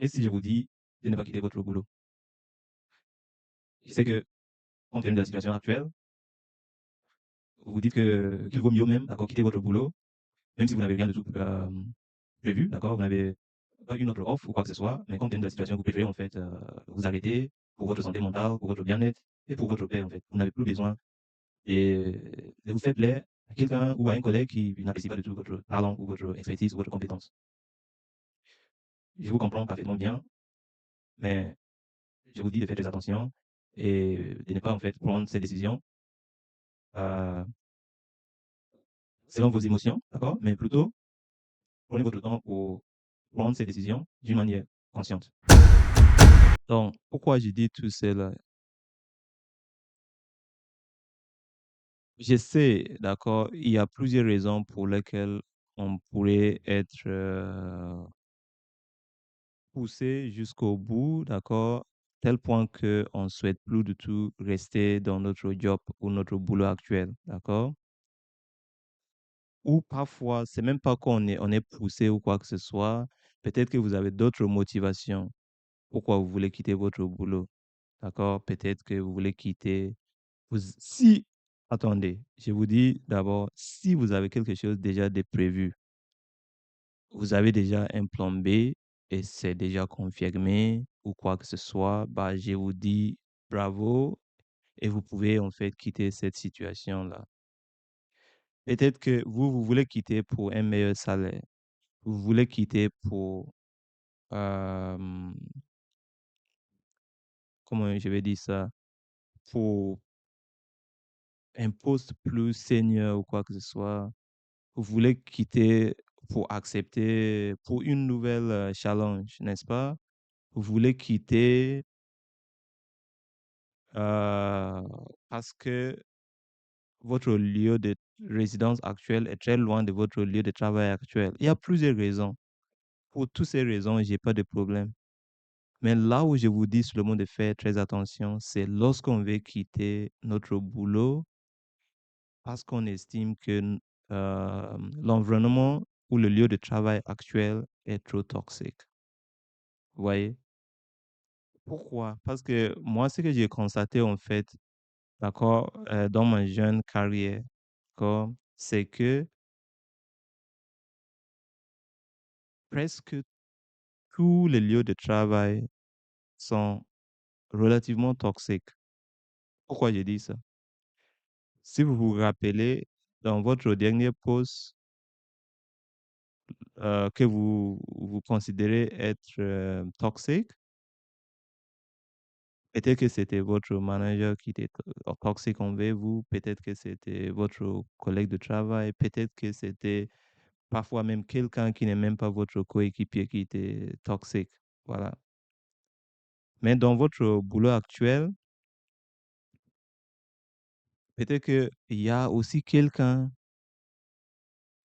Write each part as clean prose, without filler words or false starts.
Et si je vous dis de ne pas quitter votre boulot? Je sais que, compte tenu de la situation actuelle, vous vous dites que qu'il vaut mieux même, d'accord, quitter votre boulot, même si vous n'avez rien de tout, prévu, d'accord, vous n'avez pas une autre offre ou quoi que ce soit, mais compte tenu de la situation, vous préférez en fait, vous arrêter pour votre santé mentale, pour votre bien-être et pour votre paix en fait. Vous n'avez plus besoin de vous faire plaisir à quelqu'un ou à un collègue qui n'apprécie pas du tout votre talent ou votre expertise ou votre compétence. Je vous comprends parfaitement bien, mais je vous dis de faire très attention et de ne pas en fait prendre ces décisions euh, selon vos émotions, d'accord? Mais plutôt prenez votre temps pour prendre ces décisions d'une manière consciente. Donc, pourquoi je dis tout cela? Je sais, d'accord, il y a plusieurs raisons pour lesquelles on pourrait être poussé jusqu'au bout, d'accord, tel point qu'on ne souhaite plus du tout rester dans notre job ou notre boulot actuel, d'accord? Ou parfois, c'est même pas qu'on est poussé ou quoi que ce soit. Peut-être que vous avez d'autres motivations. Pourquoi vous voulez quitter votre boulot, d'accord? Peut-être que vous voulez quitter. Si, attendez, je vous dis d'abord, si vous avez quelque chose déjà de prévu, vous avez déjà un plan B et c'est déjà confirmé ou quoi que ce soit, bah, je vous dis bravo et vous pouvez en fait quitter cette situation-là. Peut-être que vous voulez quitter pour un meilleur salaire. Vous voulez quitter pour, euh, comment je vais dire ça, pour un poste plus senior ou quoi que ce soit. Vous voulez quitter pour accepter, pour une nouvelle challenge, n'est-ce pas? Vous voulez quitter euh, parce que votre lieu de résidence actuel est très loin de votre lieu de travail actuel. Il y a plusieurs raisons. Pour toutes ces raisons, j'ai pas de problème. Mais là où je vous dis seulement de faire très attention, c'est lorsqu'on veut quitter notre boulot parce qu'on estime que l'environnement ou le lieu de travail actuel est trop toxique. Vous voyez? Pourquoi? Parce que moi, ce que j'ai constaté en fait, d'accord, dans ma jeune carrière, d'accord, c'est que presque tous les lieux de travail sont relativement toxiques. Pourquoi je dis ça? Si vous vous rappelez, dans votre dernier poste que vous considérez être toxique, peut-être que c'était votre manager qui était toxique envers vous, peut-être que c'était votre collègue de travail, peut-être que c'était parfois même quelqu'un qui n'est même pas votre coéquipier qui était toxique. Voilà. Mais dans votre boulot actuel, peut-être qu'il y a aussi quelqu'un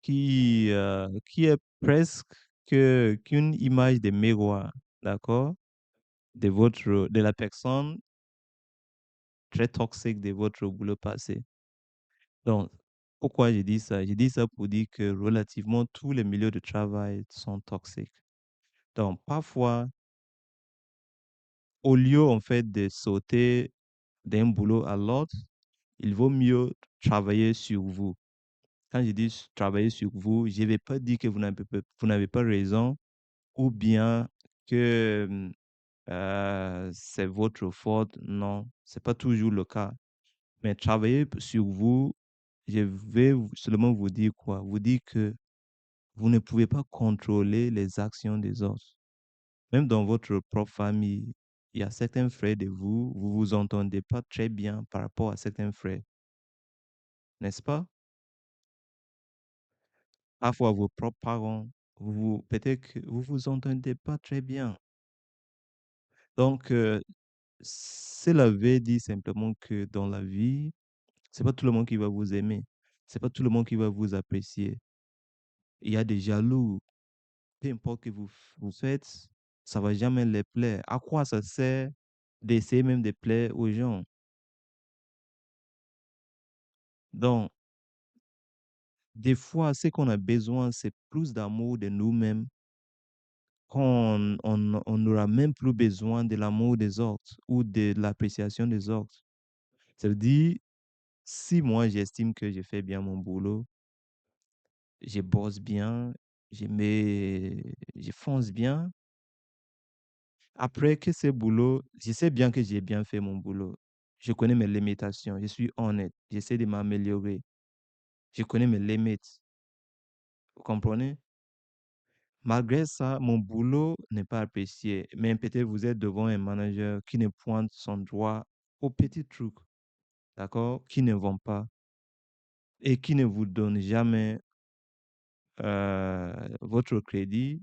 qui est presque qu'une image de miroir, d'accord, de la personne très toxique de votre boulot passé. Donc, pourquoi je dis ça? Je dis ça pour dire que relativement tous les milieux de travail sont toxiques. Donc, parfois, au lieu en fait de sauter d'un boulot à l'autre, il vaut mieux travailler sur vous. Quand je dis travailler sur vous, je ne vais pas dire que vous n'avez pas raison ou bien que c'est votre faute. Non, c'est pas toujours le cas. Mais travailler sur vous, je vais seulement vous dire quoi? Vous dire que vous ne pouvez pas contrôler les actions des autres. Même dans votre propre famille, il y a certains frères de vous, vous vous entendez pas très bien par rapport à certains frères, n'est-ce pas? Parfois, vos propres parents, peut-être que vous vous entendez pas très bien. Donc, cela veut dire simplement que dans la vie, c'est pas tout le monde qui va vous aimer. C'est pas tout le monde qui va vous apprécier. Il y a des jaloux. Peu importe que vous faites, ça va jamais les plaire. À quoi ça sert d'essayer même de plaire aux gens? Donc, des fois, ce qu'on a besoin, c'est plus d'amour de nous-mêmes on n'aura même plus besoin de l'amour des autres ou de l'appréciation des autres. Ça veut dire, si moi j'estime que je fais bien mon boulot, je bosse bien, je fonce bien, après que ce boulot, je sais bien que j'ai bien fait mon boulot. Je connais mes limitations, je suis honnête, j'essaie de m'améliorer. Je connais mes limites. Vous comprenez? Malgré ça, mon boulot n'est pas apprécié. Mais peut-être vous êtes devant un manager qui ne pointe son doigt aux petits trucs, d'accord? Qui ne vont pas et qui ne vous donne jamais votre crédit.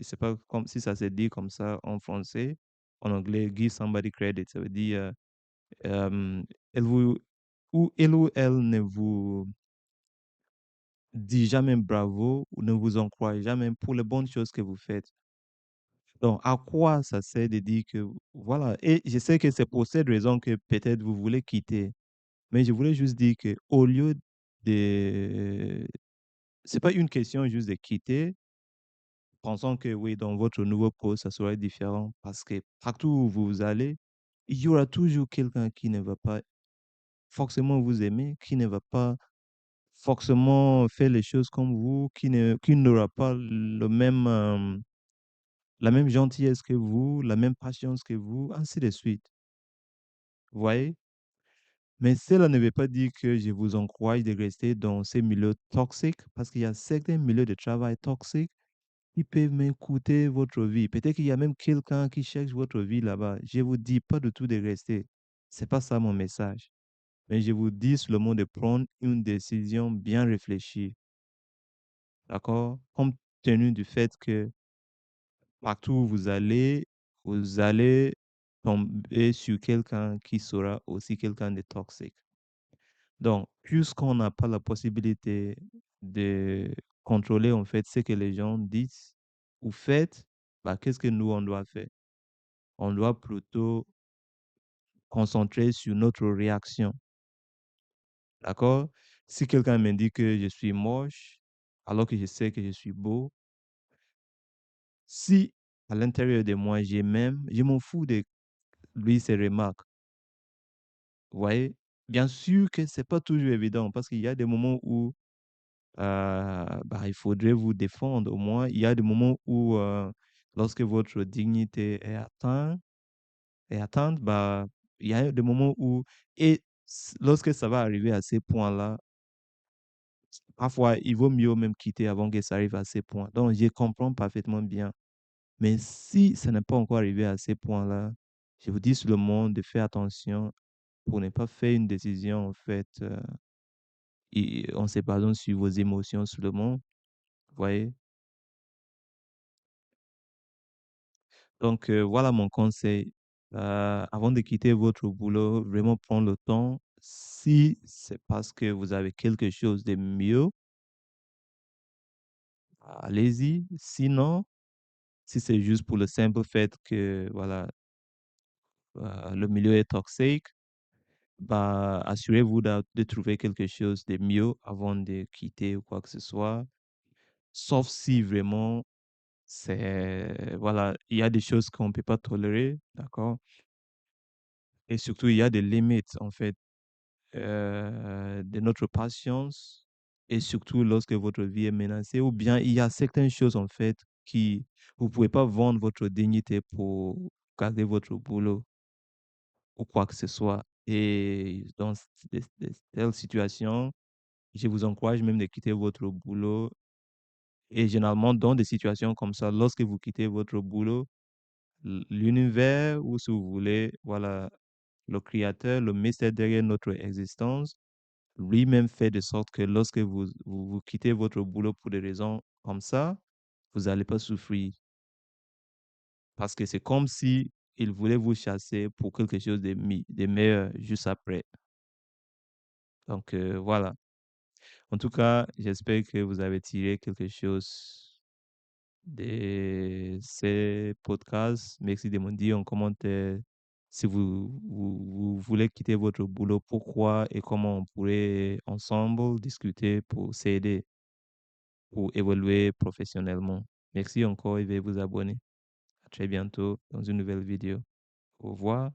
C'est pas comme si ça se dit comme ça en français. En anglais, give somebody credit. Ça veut dire, elle vous, ou elle ne vous dit jamais bravo ou ne vous encourage jamais pour les bonnes choses que vous faites. Donc, à quoi ça sert de dire que, voilà, et je sais que c'est pour cette raison que peut-être vous voulez quitter, mais je voulais juste dire que au lieu de, c'est pas une question juste de quitter, pensant que oui, dans votre nouveau poste, ça serait différent parce que partout où vous allez, il y aura toujours quelqu'un qui ne va pas forcément vous aimer, qui ne va pas forcément faire les choses comme vous, qui n'aura pas la même gentillesse que vous, la même patience que vous, ainsi de suite. Vous voyez? Mais cela ne veut pas dire que je vous encourage de rester dans ces milieux toxiques, parce qu'il y a certains milieux de travail toxiques qui peuvent même coûter votre vie. Peut-être qu'il y a même quelqu'un qui cherche votre vie là-bas. Je vous dis pas du tout de rester. C'est pas ça mon message. Mais je vous dis seulement de prendre une décision bien réfléchie. D'accord? Compte tenu du fait que partout où vous allez tomber sur quelqu'un qui sera aussi quelqu'un de toxique. Donc, puisqu'on n'a pas la possibilité de contrôler en fait ce que les gens disent ou font, bah, qu'est-ce que nous, on doit faire? On doit plutôt concentrer sur notre réaction. D'accord? Si quelqu'un me dit que je suis moche, alors que je sais que je suis beau, si à l'intérieur de moi, je m'en fous de lui, ses remarques. Vous voyez? Bien sûr que c'est pas toujours évident parce qu'il y a des moments où bah, il faudrait vous défendre. Au moins, il y a des moments où, lorsque votre dignité est atteinte, bah, il y a des moments où, et lorsque ça va arriver à ces points-là, parfois, il vaut mieux même quitter avant que ça arrive à ces points. Donc, je comprends parfaitement bien. Mais si ça n'est pas encore arrivé à ces points-là, je vous dis seulement de faire attention pour ne pas faire une décision, en fait, en se basant sur vos émotions seulement. Vous voyez? Donc, voilà mon conseil. Avant de quitter votre boulot, vraiment prendre le temps. Si c'est parce que vous avez quelque chose de mieux, allez-y. Sinon, si c'est juste pour le simple fait que voilà, le milieu est toxique, bah, assurez-vous de trouver quelque chose de mieux avant de quitter ou quoi que ce soit. Sauf si vraiment voilà, il y a des choses qu'on ne peut pas tolérer, d'accord? Et surtout, il y a des limites, en fait, de notre patience et surtout lorsque votre vie est menacée ou bien il y a certaines choses en fait qui vous pouvez pas vendre votre dignité pour garder votre boulot ou quoi que ce soit. Et dans telles situations, je vous encourage même de quitter votre boulot. Et généralement, dans des situations comme ça, lorsque vous quittez votre boulot, l'univers ou si vous voulez, voilà, le créateur, le mystère derrière notre existence, lui-même fait de sorte que lorsque vous quittez votre boulot pour des raisons comme ça, vous n'allez pas souffrir. Parce que c'est comme si il voulait vous chasser pour quelque chose de meilleur juste après. Donc voilà. En tout cas, j'espère que vous avez tiré quelque chose de ces podcasts. Merci de me dire en commentaire si vous voulez quitter votre boulot, pourquoi et comment on pourrait ensemble discuter pour s'aider, pour évoluer professionnellement. Merci encore et veuillez vous abonner. À très bientôt dans une nouvelle vidéo. Au revoir.